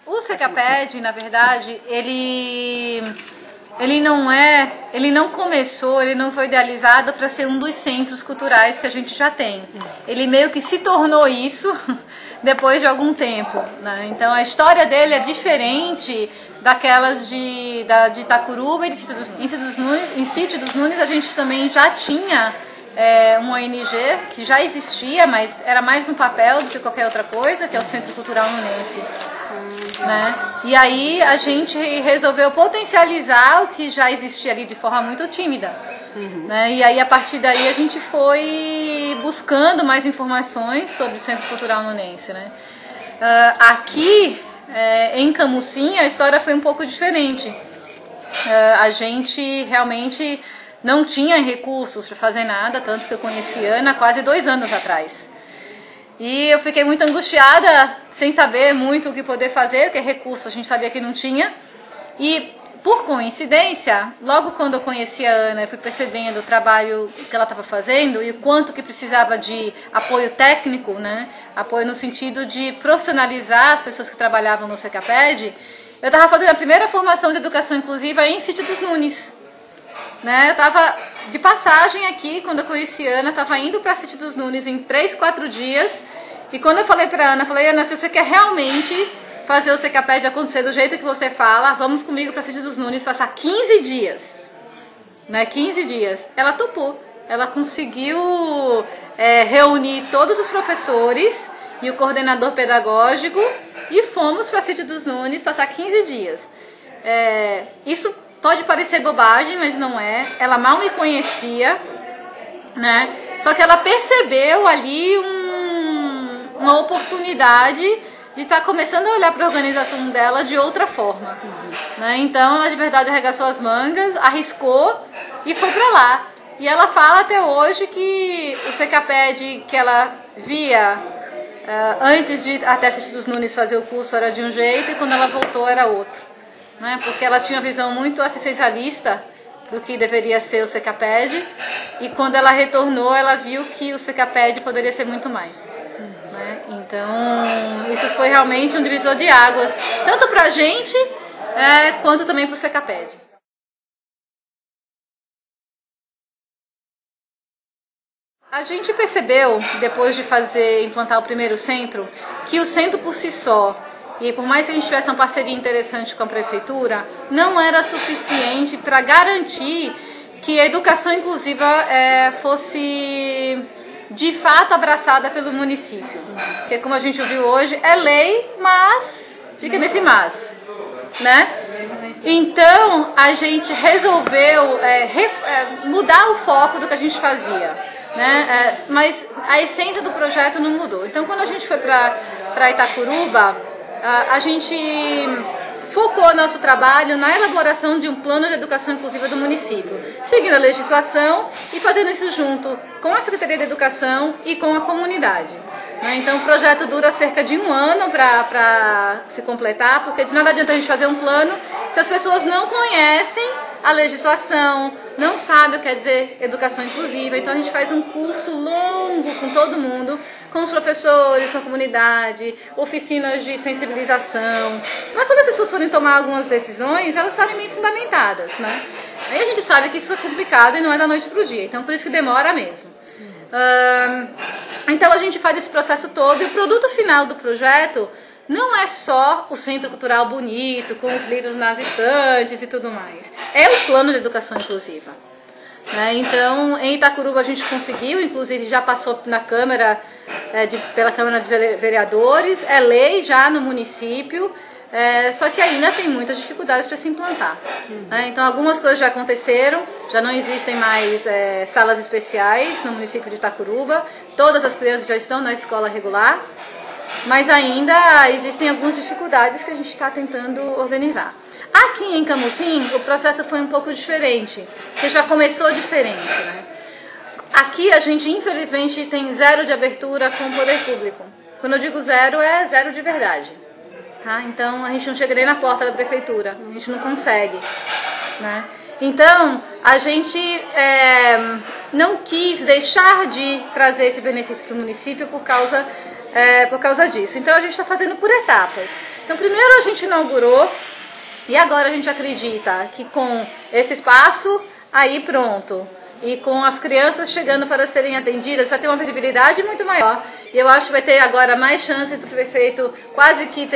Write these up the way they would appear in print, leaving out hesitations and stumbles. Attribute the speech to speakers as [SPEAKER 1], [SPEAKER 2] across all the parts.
[SPEAKER 1] O Secaped, na verdade, ele não começou, ele não foi idealizado para ser um dos centros culturais que a gente já tem. Ele meio que se tornou isso depois de algum tempo, né? Então a história dele é diferente daquelas de Itacuruba e em Sítio dos Nunes a gente também já tinha uma ONG que já existia, mas era mais no papel do que qualquer outra coisa, que é o Centro Cultural Nunense. Né? E aí a gente resolveu potencializar o que já existia ali de forma muito tímida. Né? E aí a partir daí a gente foi buscando mais informações sobre o Centro Cultural Nunense. Né? Aqui em Camusim a história foi um pouco diferente. A gente realmente não tinha recursos para fazer nada, tanto que eu conheci a Ana há quase 2 anos atrás. E eu fiquei muito angustiada, sem saber muito o que poder fazer, porque recurso a gente sabia que não tinha. E, por coincidência, logo quando eu conheci a Ana, eu fui percebendo o trabalho que ela estava fazendo e o quanto que precisava de apoio técnico, né? Apoio no sentido de profissionalizar as pessoas que trabalhavam no Secaped. Eu estava fazendo a primeira formação de educação inclusiva em Sítio dos Nunes. Né? Eu estava de passagem aqui, quando eu conheci a Ana, estava indo para Sítio dos Nunes em 3, 4 dias. E quando eu falei para a Ana, falei, Ana, se você quer realmente fazer o Secaped acontecer do jeito que você fala, vamos comigo para Sítio dos Nunes, passar 15 dias. Né? 15 dias. Ela topou. Ela conseguiu reunir todos os professores e o coordenador pedagógico e fomos para Sítio dos Nunes passar 15 dias. Isso pode parecer bobagem, mas não é. Ela mal me conhecia, né? Só que ela percebeu ali uma oportunidade de estar começando a olhar para a organização dela de outra forma. Né? Então, ela de verdade arregaçou as mangas, arriscou e foi para lá. E ela fala até hoje que o Secaped que ela via antes de até Sítio dos Nunes fazer o curso era de um jeito e quando ela voltou era outro. Né? Porque ela tinha uma visão muito assistencialista do que deveria ser o Secaped e quando ela retornou ela viu que o Secaped poderia ser muito mais. Né? Então isso foi realmente um divisor de águas, tanto para a gente quanto também para o Secaped. A gente percebeu, depois de implantar o primeiro centro, que o centro por si só, e por mais que a gente tivesse uma parceria interessante com a prefeitura, não era suficiente para garantir que a educação inclusiva fosse de fato abraçada pelo município. Porque como a gente viu hoje, é lei, mas fica nesse mas. Né? Então a gente resolveu mudar o foco do que a gente fazia. Né? Mas a essência do projeto não mudou. Então quando a gente foi para Itacuruba, a gente focou nosso trabalho na elaboração de um plano de educação inclusiva do município, seguindo a legislação e fazendo isso junto com a Secretaria de Educação e com a comunidade. Então o projeto dura cerca de 1 ano para se completar, porque de nada adianta a gente fazer um plano se as pessoas não conhecem a legislação, não sabem o que quer dizer educação inclusiva. Então a gente faz um curso longo com todo mundo, com os professores, com a comunidade, oficinas de sensibilização, para quando as pessoas forem tomar algumas decisões, elas estarem bem fundamentadas. Né? Aí a gente sabe que isso é complicado e não é da noite para o dia, então por isso que demora mesmo. Então a gente faz esse processo todo e o produto final do projeto não é só o centro cultural bonito, com os livros nas estantes e tudo mais. É o plano de educação inclusiva. Né? Então, em Itacuruba a gente conseguiu, inclusive já passou na Câmara, pela Câmara de Vereadores, é lei já no município, só que ainda tem muitas dificuldades para se implantar. Né? Então, algumas coisas já aconteceram, já não existem mais salas especiais no município de Itacuruba, todas as crianças já estão na escola regular, mas ainda existem algumas dificuldades que a gente está tentando organizar. Aqui em Camusim, o processo foi um pouco diferente, porque já começou diferente. Né? Aqui a gente, infelizmente, tem 0 de abertura com o poder público. Quando eu digo 0, é 0 de verdade. Tá? Então, a gente não chega nem na porta da prefeitura, a gente não consegue. Né? Então, a gente não quis deixar de trazer esse benefício para o município por causa por causa disso. Então a gente está fazendo por etapas. Então primeiro a gente inaugurou e agora a gente acredita que com esse espaço aí pronto e com as crianças chegando para serem atendidas vai ter uma visibilidade muito maior. E eu acho que vai ter agora mais chances do prefeito quase que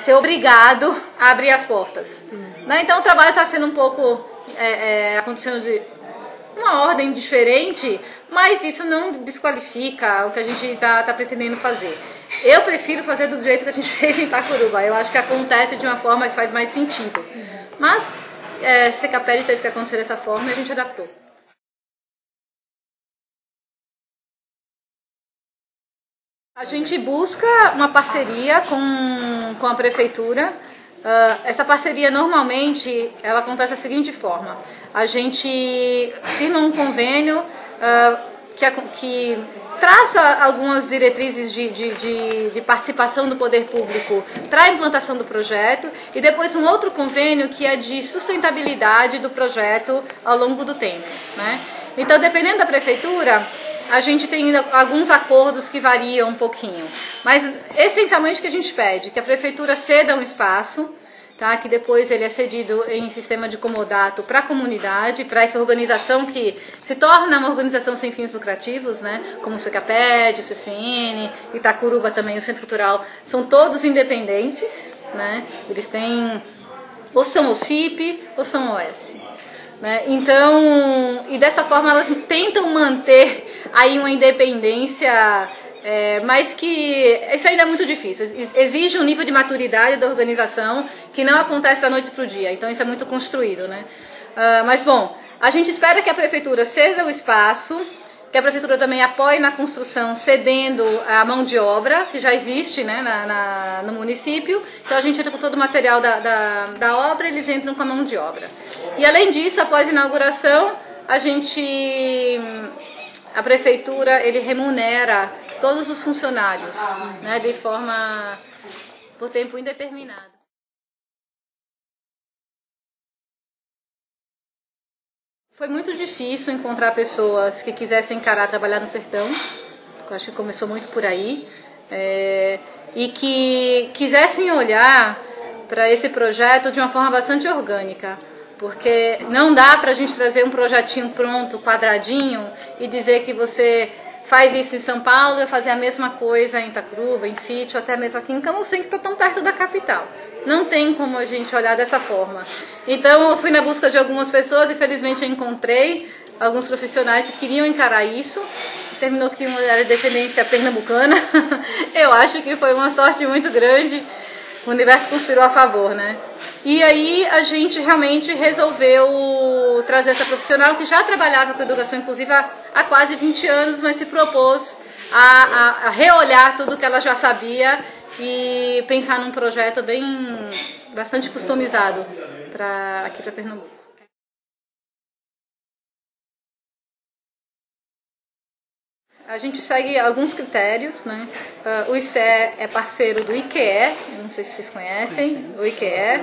[SPEAKER 1] ser obrigado a abrir as portas. Né? Então o trabalho está sendo um pouco acontecendo de uma ordem diferente, mas isso não desqualifica o que a gente está pretendendo fazer. Eu prefiro fazer do jeito que a gente fez em Itacuruba. Eu acho que acontece de uma forma que faz mais sentido. Mas Secaped teve que acontecer dessa forma e a gente adaptou. A gente busca uma parceria com a prefeitura. Essa parceria normalmente ela acontece da seguinte forma: a gente firma um convênio que traça algumas diretrizes de participação do poder público para a implantação do projeto e depois um outro convênio que é de sustentabilidade do projeto ao longo do tempo, né? Então, dependendo da prefeitura, a gente tem alguns acordos que variam um pouquinho, mas essencialmente o que a gente pede que a prefeitura ceda um espaço, tá? Que depois ele é cedido em sistema de comodato para a comunidade, para essa organização que se torna uma organização sem fins lucrativos, né? Como o Secaped, o CCN, Itacuruba também, o Centro Cultural, são todos independentes, né? Eles têm, ou são OCIP ou são OS. Né? Então, e dessa forma elas tentam manter aí uma independência, mas que isso ainda é muito difícil. Exige um nível de maturidade da organização que não acontece da noite para o dia. Então isso é muito construído, né? Mas bom, a gente espera que a prefeitura ceda o espaço, que a prefeitura também apoie na construção, cedendo a mão de obra, que já existe, né, no município. Então a gente entra com todo o material da obra, eles entram com a mão de obra. E além disso, após a inauguração, a prefeitura ele remunera todos os funcionários, né, de forma por tempo indeterminado. Foi muito difícil encontrar pessoas que quisessem encarar trabalhar no sertão. Eu acho que começou muito por aí. E que quisessem olhar para esse projeto de uma forma bastante orgânica. Porque não dá para a gente trazer um projetinho pronto, quadradinho, e dizer que você faz isso em São Paulo e fazer a mesma coisa em Itacuruba, em Sítio, até mesmo aqui em Camusim, que está tão perto da capital. Não tem como a gente olhar dessa forma. Então eu fui na busca de algumas pessoas e felizmente eu encontrei alguns profissionais que queriam encarar isso. Terminou que uma era de descendência pernambucana. Eu acho que foi uma sorte muito grande. O universo conspirou a favor, né? E aí a gente realmente resolveu trazer essa profissional que já trabalhava com educação inclusiva há quase 20 anos, mas se propôs a reolhar tudo que ela já sabia e pensar num projeto bastante customizado aqui para Pernambuco. A gente segue alguns critérios, né? O ICE é parceiro do IQE, não sei se vocês conhecem, o IQE.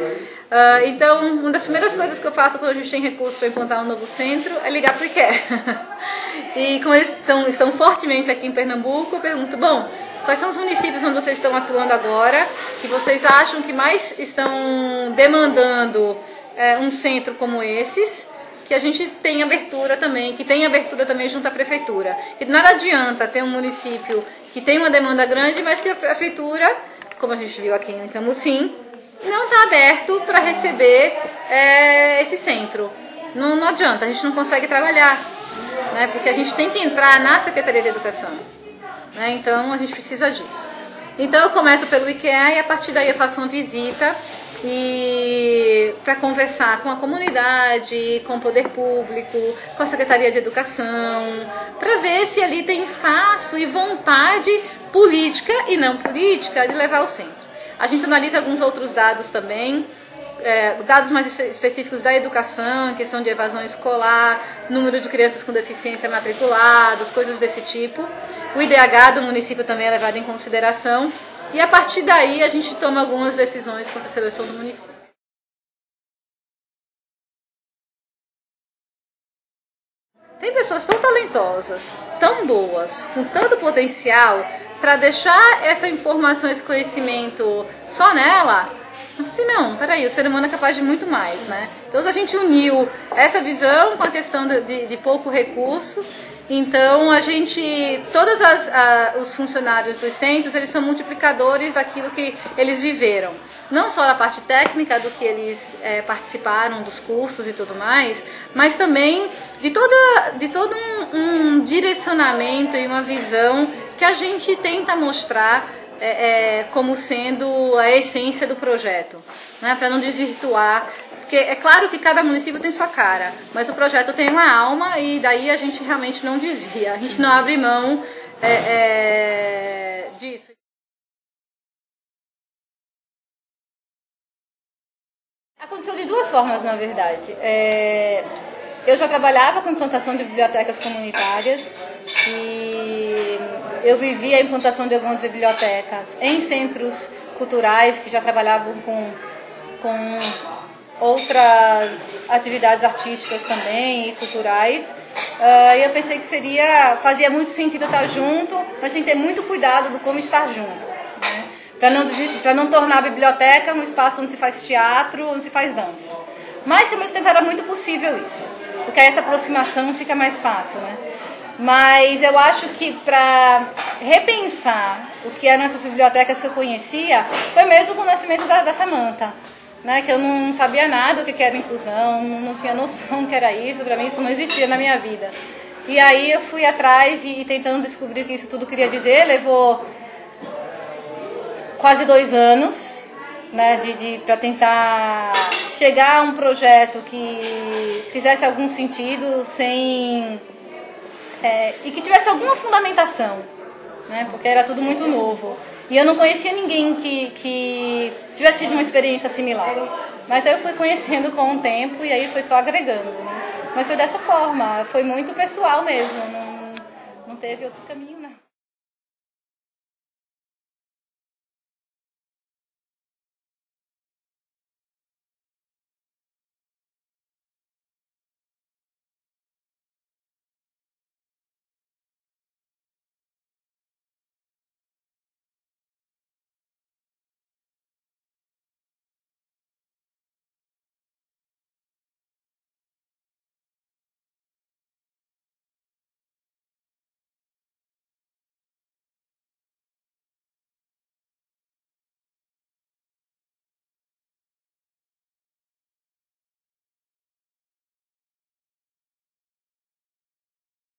[SPEAKER 1] Então, uma das primeiras coisas que eu faço quando a gente tem recurso para implantar um novo centro é ligar para o IQE. E como eles estão fortemente aqui em Pernambuco, eu pergunto, bom, quais são os municípios onde vocês estão atuando agora, que vocês acham que mais estão demandando um centro como esses, que a gente tem abertura também, junto à prefeitura. E nada adianta ter um município que tem uma demanda grande, mas que a prefeitura, como a gente viu aqui em Camusim, não está aberto para receber esse centro. Não adianta, a gente não consegue trabalhar, né? Porque a gente tem que entrar na Secretaria de Educação, né? Então a gente precisa disso. Então eu começo pelo IQE e a partir daí eu faço uma visita para conversar com a comunidade, com o poder público, com a Secretaria de Educação, para ver se ali tem espaço e vontade política e não política de levar o centro. A gente analisa alguns outros dados também, dados mais específicos da educação, questão de evasão escolar, número de crianças com deficiência matriculadas, coisas desse tipo. O IDH do município também é levado em consideração. E a partir daí a gente toma algumas decisões quanto à seleção do município. Tem pessoas tão talentosas, tão boas, com tanto potencial, para deixar essa informação, esse conhecimento só nela, assim, não, peraí, o ser humano é capaz de muito mais, né? Então a gente uniu essa visão com a questão de pouco recurso. Então a gente, todos os funcionários dos centros, eles são multiplicadores daquilo que eles viveram. Não só da parte técnica do que eles participaram dos cursos e tudo mais, mas também de todo um direcionamento e uma visão que a gente tenta mostrar como sendo a essência do projeto, né? Para não desvirtuar, porque é claro que cada município tem sua cara, mas o projeto tem uma alma e daí a gente realmente não desvia, a gente não abre mão disso. Aconteceu de duas formas, na verdade. Eu já trabalhava com implantação de bibliotecas comunitárias e eu vivi a implantação de algumas bibliotecas em centros culturais que já trabalhavam com outras atividades artísticas também e culturais. E eu pensei que fazia muito sentido estar junto, mas sem ter muito cuidado do como estar junto, né? Para não tornar a biblioteca um espaço onde se faz teatro, onde se faz dança. Mas que ao mesmo tempo era muito possível isso, porque aí essa aproximação fica mais fácil, né? Mas eu acho que para repensar o que eram essas bibliotecas que eu conhecia, foi mesmo com o nascimento da Samantha, né? Que eu não sabia nada do que era inclusão, não tinha noção do que era isso, para mim isso não existia na minha vida. E aí eu fui atrás e tentando descobrir o que isso tudo queria dizer, levou quase 2 anos, né, para tentar chegar a um projeto que fizesse algum sentido e que tivesse alguma fundamentação, né, porque era tudo muito novo. E eu não conhecia ninguém que tivesse tido uma experiência similar. Mas aí eu fui conhecendo com o tempo e aí foi só agregando, né? Mas foi dessa forma, foi muito pessoal mesmo, não teve outro caminho, não.